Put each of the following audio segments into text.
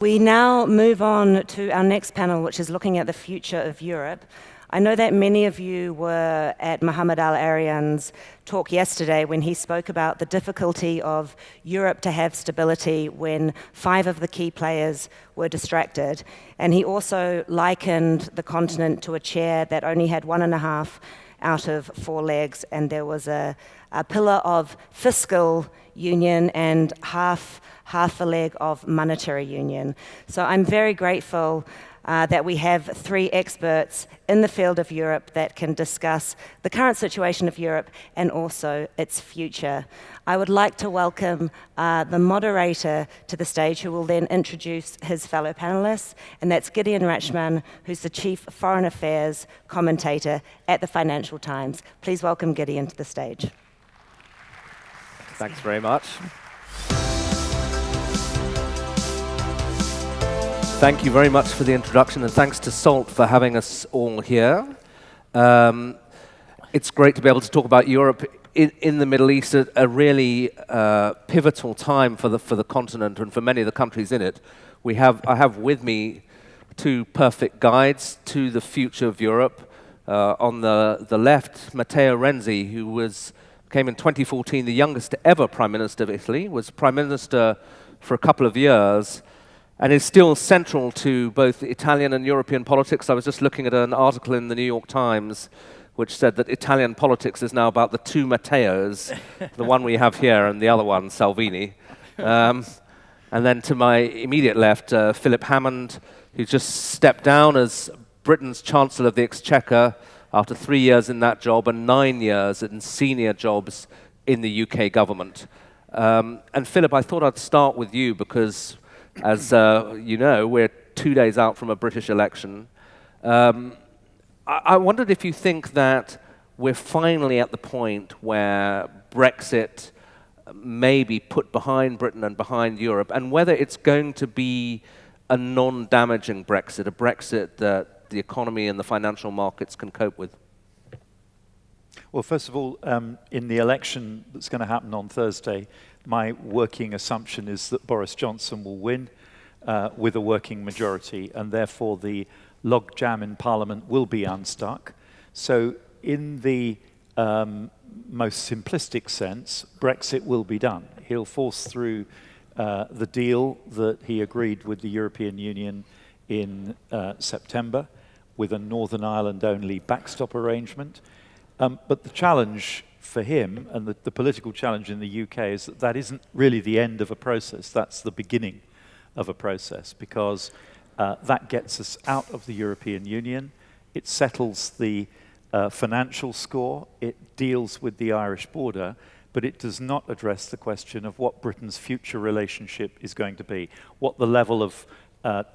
We now move on to our next panel, which is looking at the future of Europe. I know that many of you were at Mohammed Al-Arian's talk yesterday when he spoke about the difficulty of Europe to have stability when 5 of the key players were distracted. And he also likened the continent to a chair that only had 1.5 out of 4 legs, and there was a pillar of fiscal union and half a leg of monetary union. So I'm very grateful that we have 3 experts in the field of Europe that can discuss the current situation of Europe and also its future. I would like to welcome the moderator to the stage, who will then introduce his fellow panelists, and that's Gideon Rachman, who's the Chief Foreign Affairs Commentator at the Financial Times. Please welcome Gideon to the stage. Thanks very much. Thank you very much for the introduction, and thanks to SALT for having us all here. It's great to be able to talk about Europe in the Middle East at a really pivotal time for the continent and for many of the countries in it. I have with me 2 perfect guides to the future of Europe. On the left, Matteo Renzi, who came in 2014, the youngest ever Prime Minister of Italy, was Prime Minister for a couple of years, and is still central to both Italian and European politics. I was just looking at an article in the New York Times which said that Italian politics is now about the 2 Matteos, the one we have here and the other one, Salvini. And then to my immediate left, Philip Hammond, who just stepped down as Britain's Chancellor of the Exchequer after 3 years in that job and 9 years in senior jobs in the UK government. And Philip, I thought I'd start with you because, as you know, we're 2 days out from a British election. I wondered if you think that we're finally at the point where Brexit may be put behind Britain and behind Europe, and whether it's going to be a non-damaging Brexit, a Brexit that the economy and the financial markets can cope with. Well, first of all, in the election that's going to happen on Thursday, my working assumption is that Boris Johnson will win with a working majority, and therefore the logjam in Parliament will be unstuck. So in the most simplistic sense, Brexit will be done. He'll force through the deal that he agreed with the European Union in September with a Northern Ireland-only backstop arrangement. But the challenge for him, and the political challenge in the UK, is that isn't really the end of a process. That's the beginning of a process, because that gets us out of the European Union. It settles the financial score. It deals with the Irish border, but it does not address the question of what Britain's future relationship is going to be, what the level of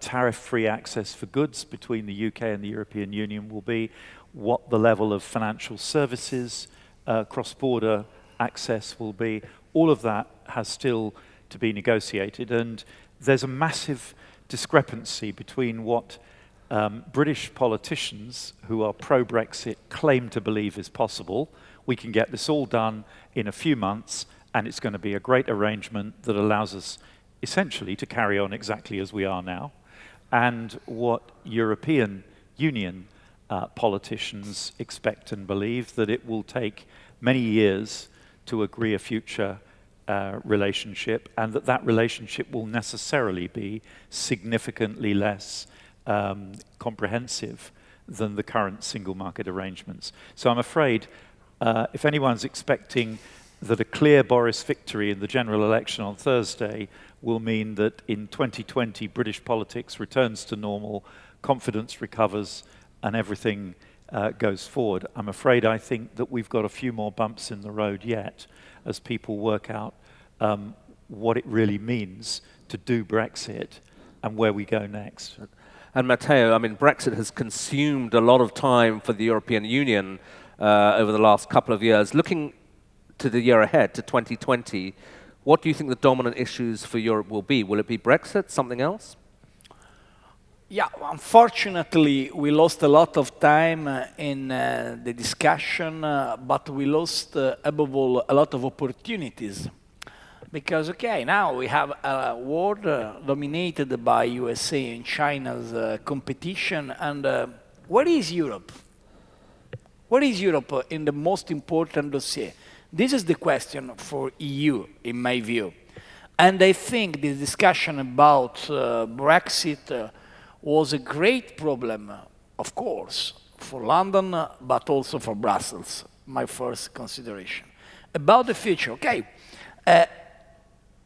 tariff-free access for goods between the UK and the European Union will be, what the level of financial services cross-border access will be. All of that has still to be negotiated, and there's a massive discrepancy between what British politicians who are pro-Brexit claim to believe is possible. We can get this all done in a few months, and it's going to be a great arrangement that allows us essentially to carry on exactly as we are now, and what European Union politicians expect and believe, that it will take many years to agree a future relationship, and that relationship will necessarily be significantly less comprehensive than the current single market arrangements. So I'm afraid if anyone's expecting that a clear Boris victory in the general election on Thursday will mean that in 2020 British politics returns to normal, confidence recovers, and everything goes forward, I'm afraid I think that we've got a few more bumps in the road yet as people work out what it really means to do Brexit and where we go next. And Matteo, I mean, Brexit has consumed a lot of time for the European Union over the last couple of years. Looking to the year ahead, to 2020, what do you think the dominant issues for Europe will be? Will it be Brexit, something else? Yeah, unfortunately, we lost a lot of time in the discussion, but we lost, above all, a lot of opportunities. Because, okay, now we have a world dominated by USA and China's competition, and where is Europe? Where is Europe in the most important dossier? This is the question for EU, in my view. And I think the discussion about Brexit was a great problem, of course, for London, but also for Brussels, my first consideration. About the future, okay,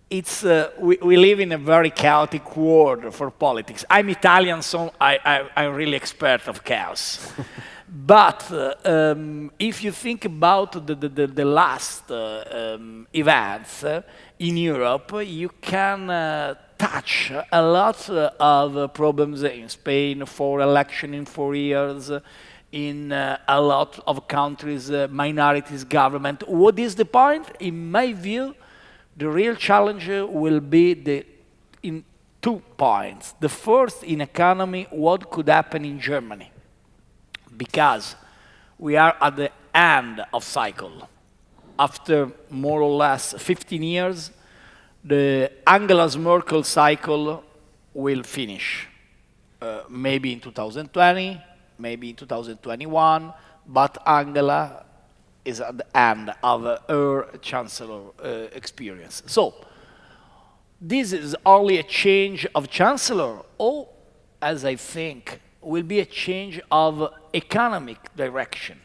we live in a very chaotic world for politics. I'm Italian, so I'm really expert of chaos. But if you think about the last events in Europe, you can touch a lot of problems in Spain, for election in 4 years, in a lot of countries, minorities, government. What is the point? In my view, the real challenge will be in 2 points. The first, in economy, what could happen in Germany? Because we are at the end of cycle. After more or less 15 years, the Angela Merkel cycle will finish. Maybe in 2020, maybe in 2021, but Angela is at the end of her Chancellor experience. So, this is only a change of Chancellor, or, as I think, will be a change of economic direction.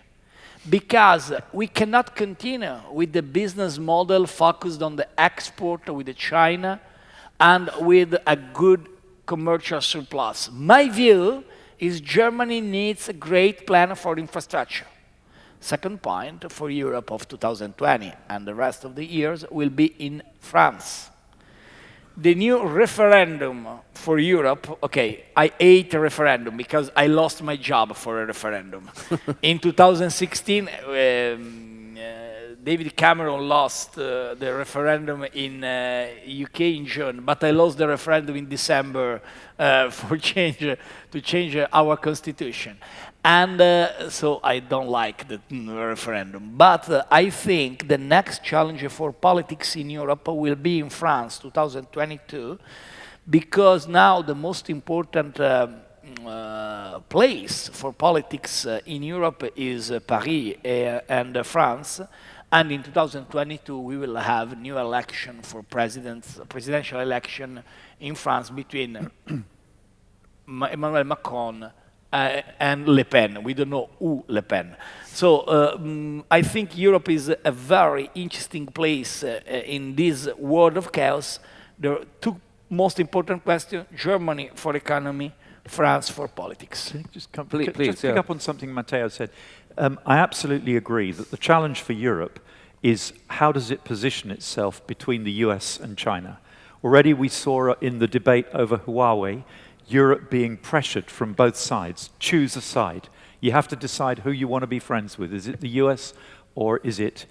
Because we cannot continue with the business model focused on the export with China and with a good commercial surplus. My view is Germany needs a great plan for infrastructure. Second point for Europe of 2020 and the rest of the years will be in France. The new referendum for Europe, okay, I hate a referendum because I lost my job for a referendum. In 2016, David Cameron lost the referendum in UK in June, but I lost the referendum in December to change our constitution. And so I don't like the referendum. But I think the next challenge for politics in Europe will be in France, 2022, because now the most important place for politics in Europe is Paris and France. And in 2022, we will have new election for presidential election in France between Emmanuel Macron and Le Pen. We don't know who Le Pen. So I think Europe is a very interesting place in this world of chaos. There are 2 most important questions: Germany for economy, France for politics. Just pick up on something Matteo said. I absolutely agree that the challenge for Europe is how does it position itself between the US and China. Already we saw in the debate over Huawei, Europe being pressured from both sides. Choose a side. You have to decide who you want to be friends with. Is it the US or is it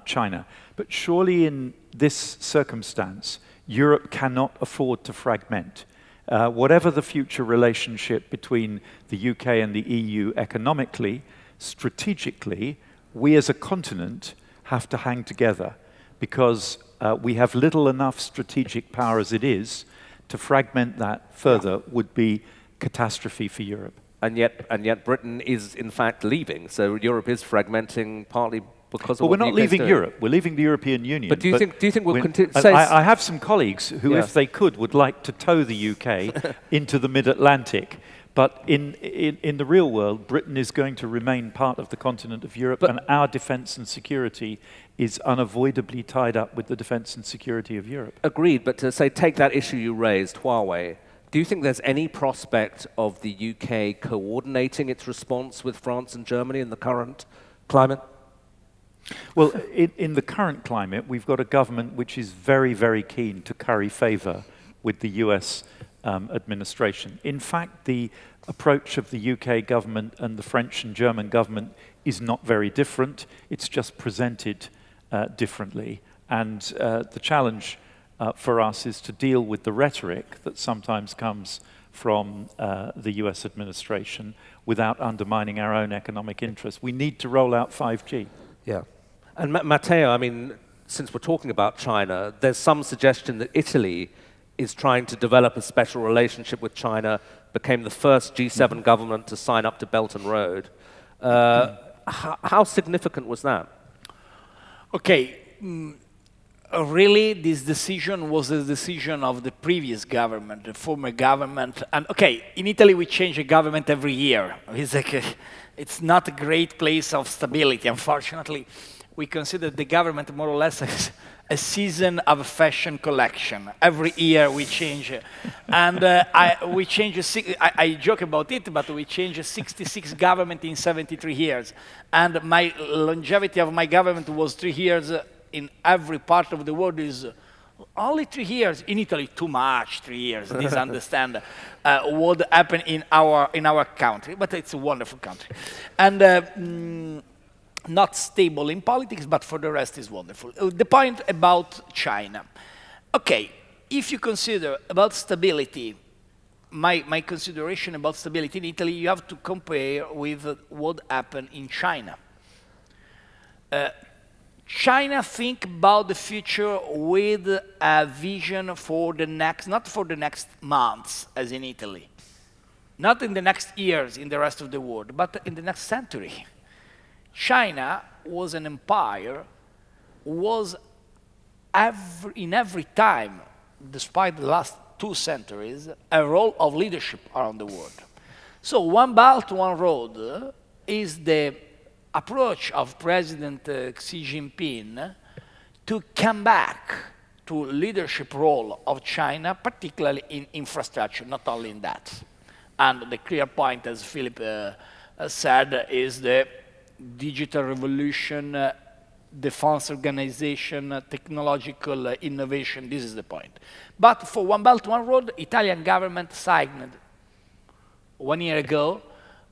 China? But surely in this circumstance, Europe cannot afford to fragment. Whatever the future relationship between the UK and the EU economically, strategically, we as a continent have to hang together because we have little enough strategic power as it is. To fragment that further would be catastrophe for Europe. And yet Britain is in fact leaving. So Europe is fragmenting partly because of well, what we're not leaving Europe. We're leaving the European Union. But do you think we'll continue? I have some colleagues who, if they could, would like to tow the UK into the mid-Atlantic. But in the real world, Britain is going to remain part of the continent of Europe, and our defence and security is unavoidably tied up with the defence and security of Europe. Agreed, but to say, take that issue you raised, Huawei, do you think there's any prospect of the UK coordinating its response with France and Germany in the current climate? Well, in the current climate, we've got a government which is very, very keen to curry favour with the US administration. In fact, the approach of the UK government and the French and German government is not very different. It's just presented differently. And the challenge for us is to deal with the rhetoric that sometimes comes from the US administration without undermining our own economic interests. We need to roll out 5G. Yeah. And Matteo, I mean, since we're talking about China, there's some suggestion that Italy is trying to develop a special relationship with China, became the first G7 government to sign up to Belt and Road. How significant was that? Okay, really this decision was a decision of the previous government, the former government. And okay, in Italy we change a government every year. It's not a great place of stability, unfortunately. We consider the government more or less as a season of a fashion collection. Every year we change. And we change, I joke about it, but we change 66 government in 73 years. And my longevity of my government was 3 years in every part of the world is only 3 years. In Italy, too much, 3 years. Please understand what happened in our country. But it's a wonderful country. And not stable in politics, but for the rest is wonderful. The point about China. Okay, if you consider about stability, my consideration about stability in Italy, you have to compare with what happened in China. China think about the future with a vision for the next, not for the next months, as in Italy, not in the next years in the rest of the world, but in the next century. China was an empire, was in every time, despite the last 2 centuries, a role of leadership around the world. So One Belt, One Road is the approach of President Xi Jinping to come back to leadership role of China, particularly in infrastructure, not only in that. And the clear point, as Philip said, is the digital revolution, defense organization, technological innovation. This is the point. But for One Belt, One Road, Italian government signed 1 year ago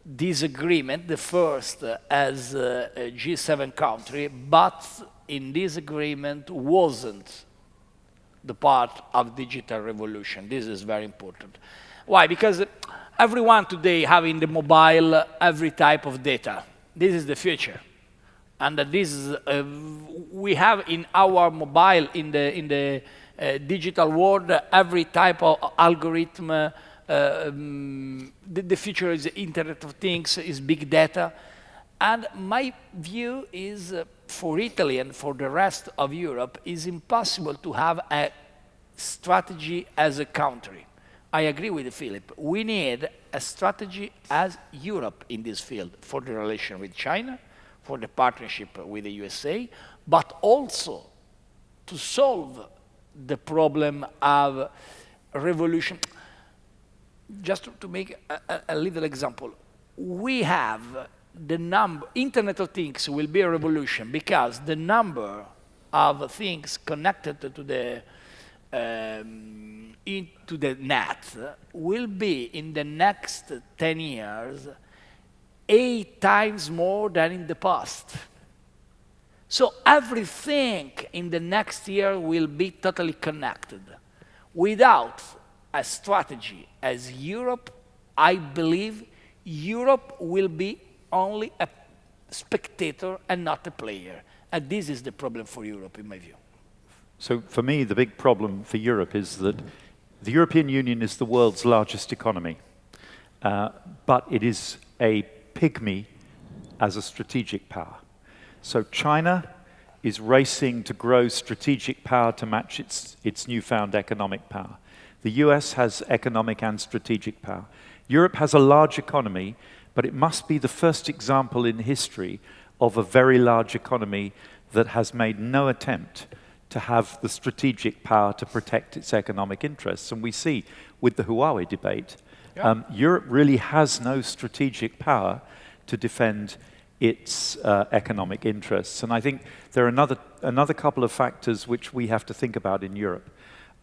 this agreement, the first as a G7 country, but in this agreement wasn't the part of digital revolution. This is very important. Why? Because everyone today have in the mobile every type of data. This is the future. And this is, we have in our mobile, in the digital world, every type of algorithm. The future is the Internet of Things, is big data. And my view is, for Italy and for the rest of Europe, is impossible to have a strategy as a country. I agree with Philip. We need a strategy as Europe in this field for the relation with China, for the partnership with the USA, but also to solve the problem of revolution. Just to make a little example, we have the number, Internet of Things will be a revolution because the number of things connected to the into the net will be in the next 10 years 8 times more than in the past. So everything in the next year will be totally connected. Without a strategy as Europe, I believe Europe will be only a spectator and not a player. And this is the problem for Europe, in my view. So for me, the big problem for Europe is that the European Union is the world's largest economy, but it is a pygmy as a strategic power. So China is racing to grow strategic power to match its newfound economic power. The US has economic and strategic power. Europe has a large economy, but it must be the first example in history of a very large economy that has made no attempt to have the strategic power to protect its economic interests. And we see with the Huawei debate, Europe really has no strategic power to defend its economic interests. And I think there are another couple of factors which we have to think about in Europe.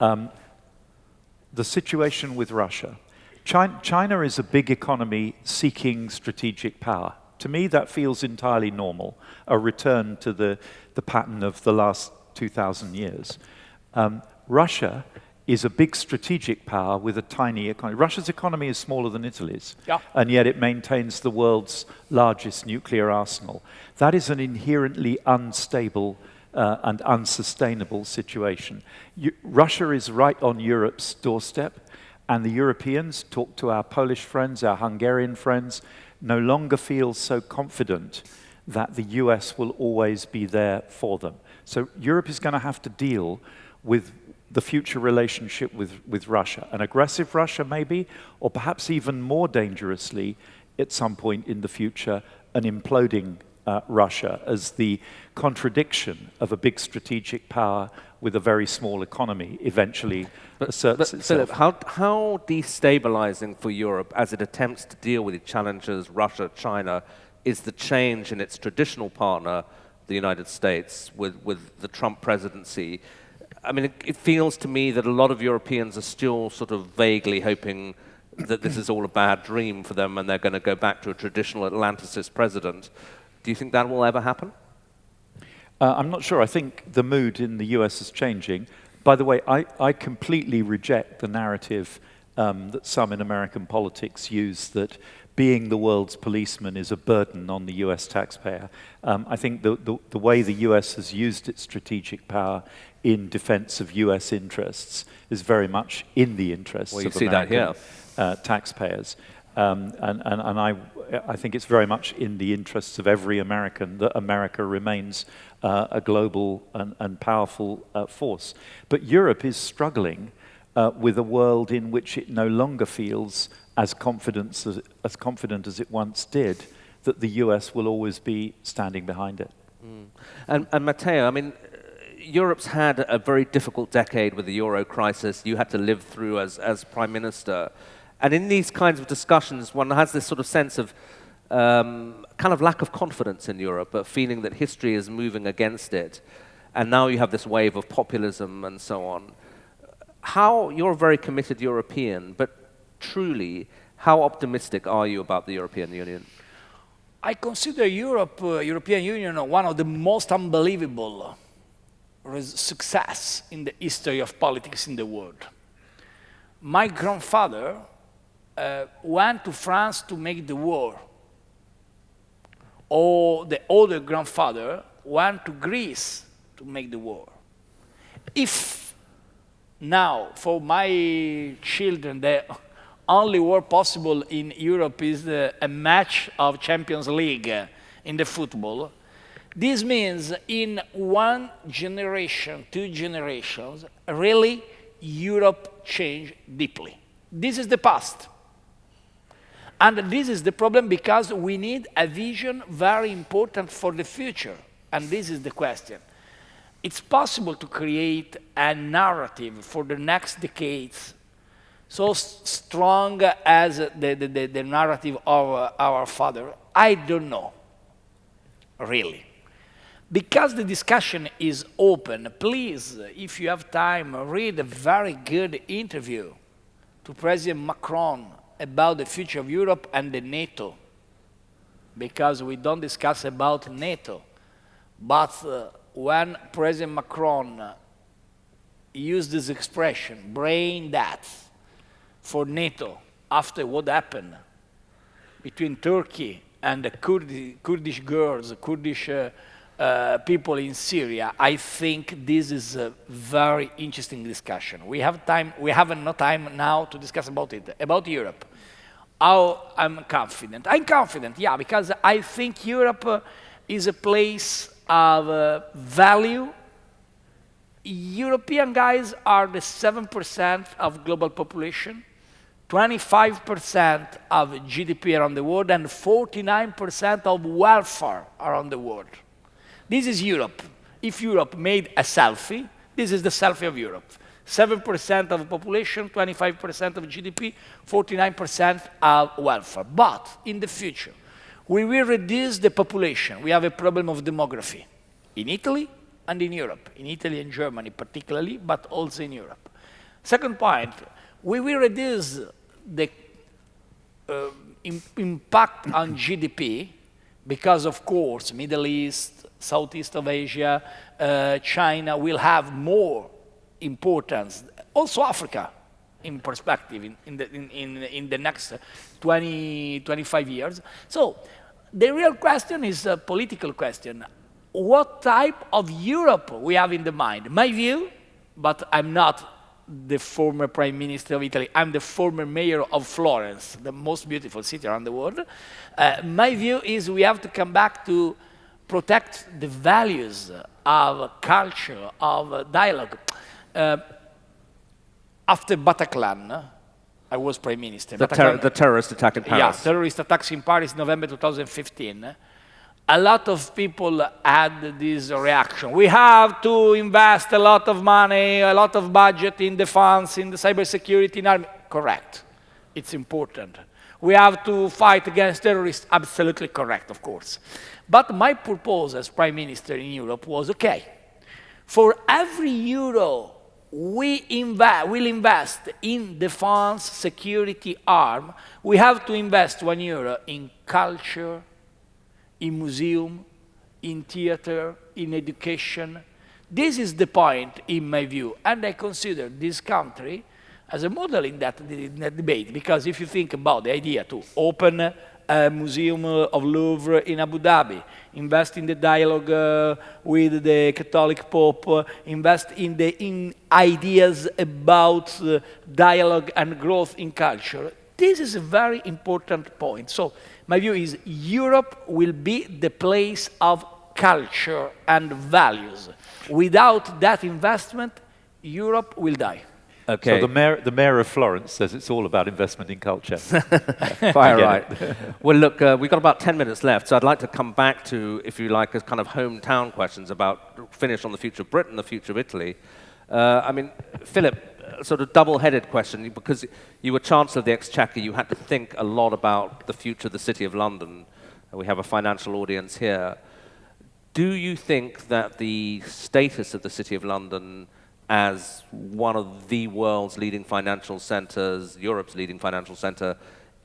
The situation with Russia. China is a big economy seeking strategic power. To me, that feels entirely normal, a return to the pattern of the last 2,000 years. Russia is a big strategic power with a tiny economy. Russia's economy is smaller than Italy's, and yet it maintains the world's largest nuclear arsenal. That is an inherently unstable and unsustainable situation. Russia is right on Europe's doorstep, and the Europeans, talk to our Polish friends, our Hungarian friends, no longer feel so confident that the US will always be there for them. So Europe is going to have to deal with the future relationship with Russia. An aggressive Russia, maybe, or perhaps even more dangerously, at some point in the future, an imploding Russia as the contradiction of a big strategic power with a very small economy eventually asserts itself. Philip, how destabilizing for Europe as it attempts to deal with its challenges, Russia, China, is the change in its traditional partner, the United States, with the Trump presidency? I mean, it feels to me that a lot of Europeans are still sort of vaguely hoping that this is all a bad dream for them and they're going to go back to a traditional Atlanticist president. Do you think that will ever happen? I'm not sure. I think the mood in the US is changing. By the way, I completely reject the narrative that some in American politics use, that being the world's policeman is a burden on the US taxpayer. I think the way the US has used its strategic power in defense of US interests is very much in the interests of American taxpayers. And I think it's very much in the interests of every American that America remains a global and powerful force. But Europe is struggling with a world in which it no longer feels as confident as it once did, that the US will always be standing behind it. And Matteo, I mean, Europe's had a very difficult decade with the Euro crisis. You had to live through as Prime Minister. And in these kinds of discussions, one has this sort of sense of kind of lack of confidence in Europe, a feeling that history is moving against it. And now you have this wave of populism and so on. You're a very committed European, but truly, how optimistic are you about the European Union? I consider European Union one of the most unbelievable success in the history of politics in the world. My grandfather went to France to make the war, or the older grandfather went to Greece to make the war. If now, for my children, the only war possible in Europe is a match of Champions League in the football, this means in one generation, 2 generations, really Europe changed deeply. This is the past. And this is the problem because we need a vision very important for the future. And this is the question. It's possible to create a narrative for the next decades so strong as the narrative of our father? I don't know, really. Because the discussion is open, please, if you have time, read a very good interview to President Macron about the future of Europe and the NATO. Because we don't discuss about NATO. But when President Macron used this expression, brain dead, for NATO, after what happened between Turkey and the Kurdish girls, Kurdish people in Syria, I think this is a very interesting discussion. We have time. We have no time now to discuss about it, about Europe. How I'm confident. I'm confident, yeah, because I think Europe is a place of value. European guys are the 7% of global population, 25% of GDP around the world, and 49% of welfare around the world. This is Europe. If Europe made a selfie, this is the selfie of Europe. 7% of the population, 25% of GDP, 49% of welfare. But in the future, we will reduce the population. We have a problem of demography in Italy and in Europe, in Italy and Germany particularly, but also in Europe. Second point, we will reduce the impact on GDP because, of course, Middle East, Southeast of Asia, China will have more importance. Also Africa, in perspective, in the next 20, 25 years. So the real question is a political question. what type of Europe we have in the mind. My view, but I'm not the former Prime Minister of Italy, I'm the former mayor of Florence, the most beautiful city around the world. My view is we have to come back to protect the values of culture, of dialogue. After Bataclan, I was Prime Minister. The terrorist attack in Paris. Yeah, terrorist attacks in Paris, November 2015. A lot of people had this reaction. We have to invest a lot of money, a lot of budget in defense, in the cybersecurity, in army. Correct. It's important. We have to fight against terrorists. Absolutely correct, of course. But my purpose as Prime Minister in Europe was, okay, for every euro we will invest in defense, security, arm, we have to invest €1 in culture, in museum, in theater, in education. This is the point, in my view, and I consider this country as a model in that debate, because if you think about the idea to open a museum of Louvre in Abu Dhabi, invest in the dialogue with the Catholic Pope, invest in ideas about dialogue and growth in culture, this is a very important point. So my view is Europe will be the place of culture and values. Without that investment, Europe will die. Okay. So the mayor of Florence says it's all about investment in culture. Quite right. Well, look, we've got about 10 minutes left, so I'd like to come back to, if you like, a kind of hometown questions about, finish on the future of Britain, the future of Italy. I mean, Philip, sort of double-headed question, because you were Chancellor of the Exchequer, you had to think a lot about the future of the City of London. We have a financial audience here. Do you think that the status of the City of London as one of the world's leading financial centres, Europe's leading financial centre,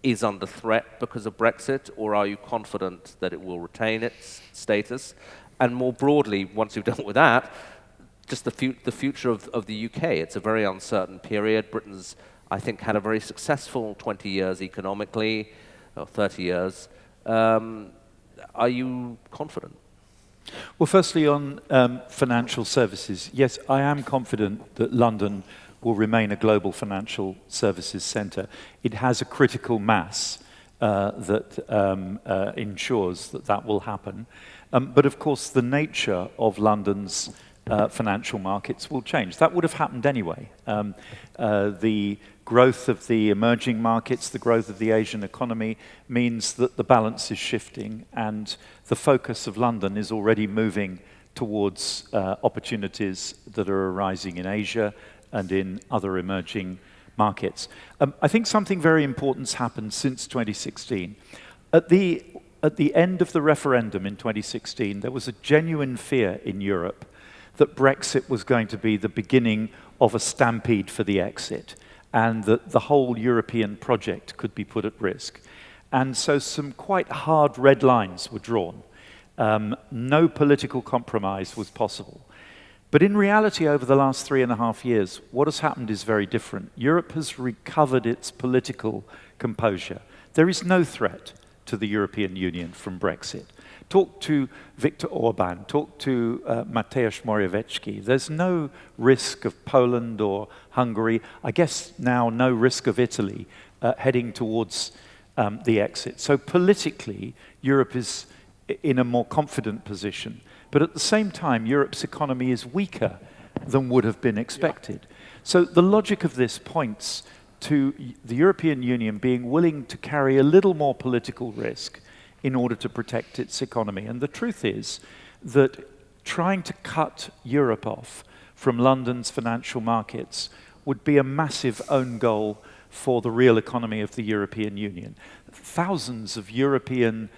is under threat because of Brexit, or are you confident that it will retain its status? And more broadly, once you've dealt with that, just the future of the UK. It's a very uncertain period. Britain's, I think, had a very successful 20 years economically, or 30 years. Are you confident? Well, firstly, on financial services, yes, I am confident that London will remain a global financial services centre. It has a critical mass that ensures that that will happen. But of course, the nature of London's financial markets will change. That would have happened anyway. The growth of the emerging markets, the growth of the Asian economy means that the balance is shifting, and the focus of London is already moving towards opportunities that are arising in Asia and in other emerging markets. I think something very important's happened since 2016. At the end of the referendum in 2016, there was a genuine fear in Europe that Brexit was going to be the beginning of a stampede for the exit, and that the whole European project could be put at risk. And so some quite hard red lines were drawn. No political compromise was possible. But in reality, over the last 3.5 years, what has happened is very different. Europe has recovered its political composure. There is no threat to the European Union from Brexit. Talk to Viktor Orban, talk to Mateusz Morawiecki. There's no risk of Poland or Hungary, I guess now no risk of Italy heading towards the exit. So politically, Europe is in a more confident position. But at the same time, Europe's economy is weaker than would have been expected. So the logic of this points to the European Union being willing to carry a little more political risk in order to protect its economy. And the truth is that trying to cut Europe off from London's financial markets would be a massive own goal for the real economy of the European Union. Thousands of European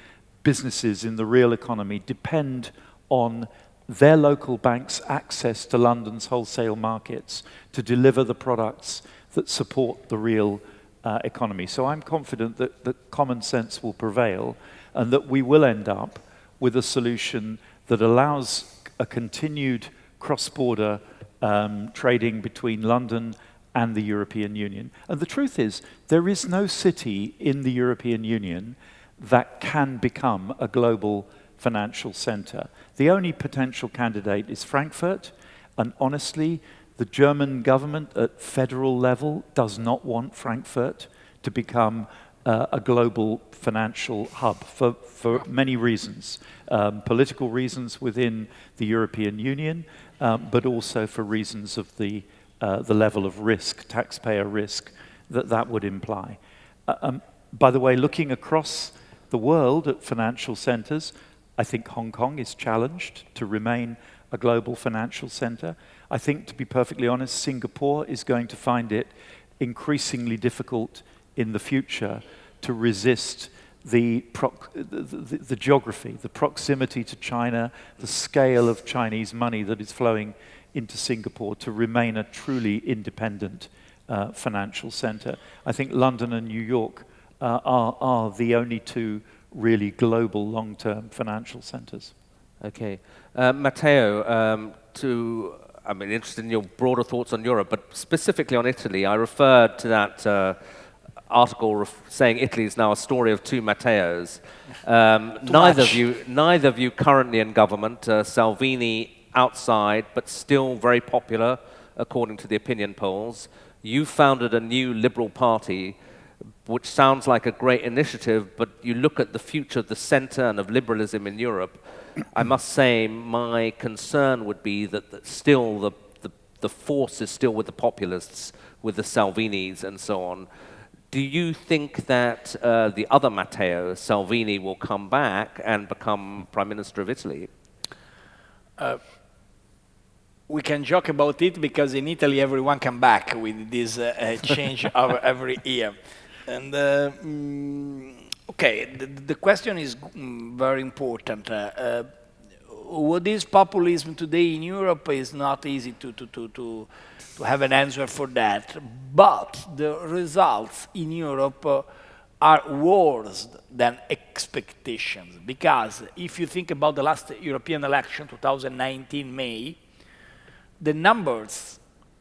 businesses in the real economy depend on their local banks' access to London's wholesale markets to deliver the products that support the real economy. So I'm confident that common sense will prevail, and that we will end up with a solution that allows a continued cross-border trading between London and the European Union. And the truth is, there is no city in the European Union that can become a global financial center. The only potential candidate is Frankfurt, and honestly, the German government at federal level does not want Frankfurt to become a global financial hub for many reasons. Political reasons within the European Union, but also for reasons of the level of risk, taxpayer risk, that would imply. By the way, looking across the world at financial centers, I think Hong Kong is challenged to remain a global financial center. I think, to be perfectly honest, Singapore is going to find it increasingly difficult in the future to resist the geography, the proximity to China, the scale of Chinese money that is flowing into Singapore to remain a truly independent financial center. I think London and New York are the only two really global long-term financial centers. Okay. Matteo, I'm interested in your broader thoughts on Europe, but specifically on Italy. I referred to that article saying Italy is now a story of two Matteos. Neither of you currently in government. Salvini outside, but still very popular, according to the opinion polls. You founded a new liberal party, which sounds like a great initiative, but you look at the future of the center and of liberalism in Europe, I must say my concern would be that still the force is still with the populists, with the Salvinis and so on. Do you think that the other Matteo, Salvini, will come back and become Prime Minister of Italy? We can joke about it because in Italy everyone come back with this change of every year. And okay, the question is very important. What is populism today in Europe is not easy to have an answer for that. But the results in Europe are worse than expectations. Because if you think about the last European election, 2019 May, the numbers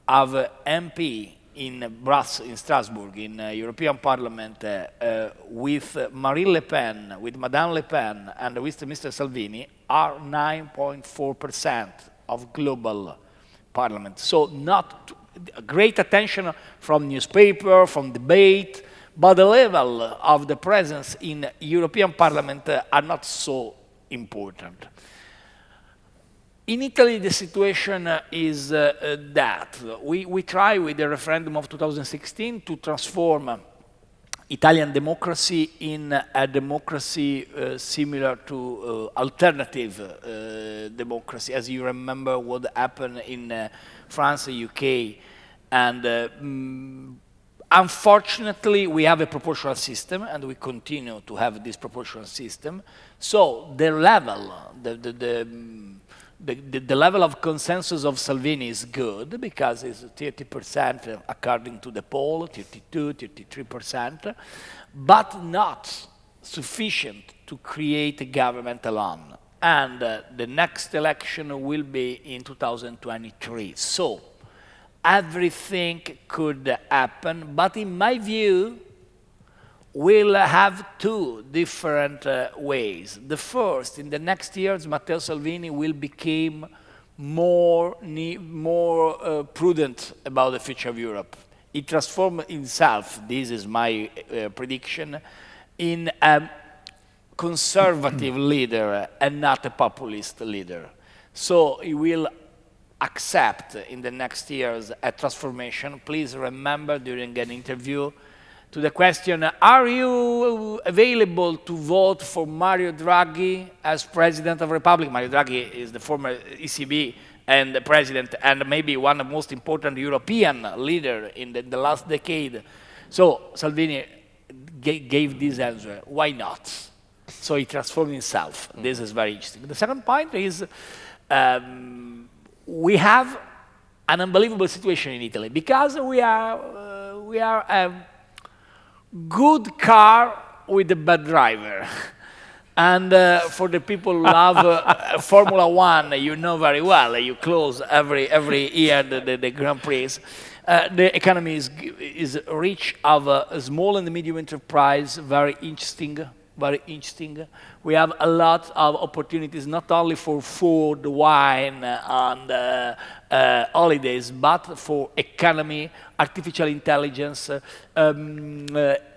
of MP in Brussels, in Strasbourg, in European Parliament, with Marine Le Pen, with Madame Le Pen, and with Mr. Salvini, are 9.4% of global Parliament. So not great attention from newspaper, from debate, but the level of the presence in European Parliament are not so important. In Italy, the situation is that we try with the referendum of 2016 to transform Italian democracy in a democracy similar to alternative democracy, as you remember what happened in France, the UK, and unfortunately, we have a proportional system, and we continue to have this proportional system. So the level, the level of consensus of Salvini is good because it's 30% according to the poll, 32, 33%, but not sufficient to create a government alone. And the next election will be in 2023. So everything could happen, but in my view, we'll have two different ways. The first, in the next years, Matteo Salvini will become more prudent about the future of Europe. He transformed himself, this is my prediction, in a conservative leader and not a populist leader. So he will accept in the next years a transformation. Please remember during an interview to the question, are you available to vote for Mario Draghi as President of the Republic? Mario Draghi is the former ECB and the President and maybe one of the most important European leader in the last decade. So Salvini gave this answer, why not? So he transformed himself. This is very interesting. The second point is we have an unbelievable situation in Italy because we are a good car with a bad driver. And for the people who love Formula One, you know very well, you close every year the Grand Prix. The economy is rich of a small and medium enterprise, very interesting, very interesting. We have a lot of opportunities, not only for food, wine, and holidays, but for economy, artificial intelligence,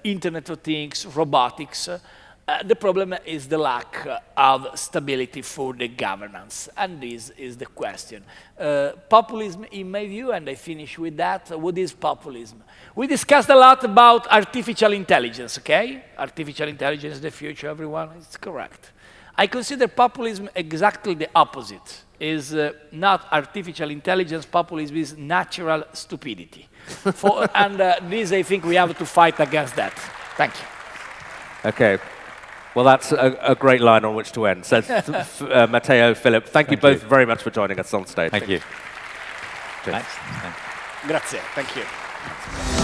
Internet of Things, robotics. The problem is the lack of stability for the governance, and this is the question. Populism, in my view, and I finish with that, what is populism? We discussed a lot about artificial intelligence, okay? Artificial intelligence is the future, everyone, it's correct. I consider populism exactly the opposite. Is not artificial intelligence, populism is natural stupidity. And this, I think, we have to fight against that. Thank you. Okay. Well, that's a great line on which to end. So, Matteo, Philip, thank you both very much for joining us on stage. Thank you. Grazie. Thank you.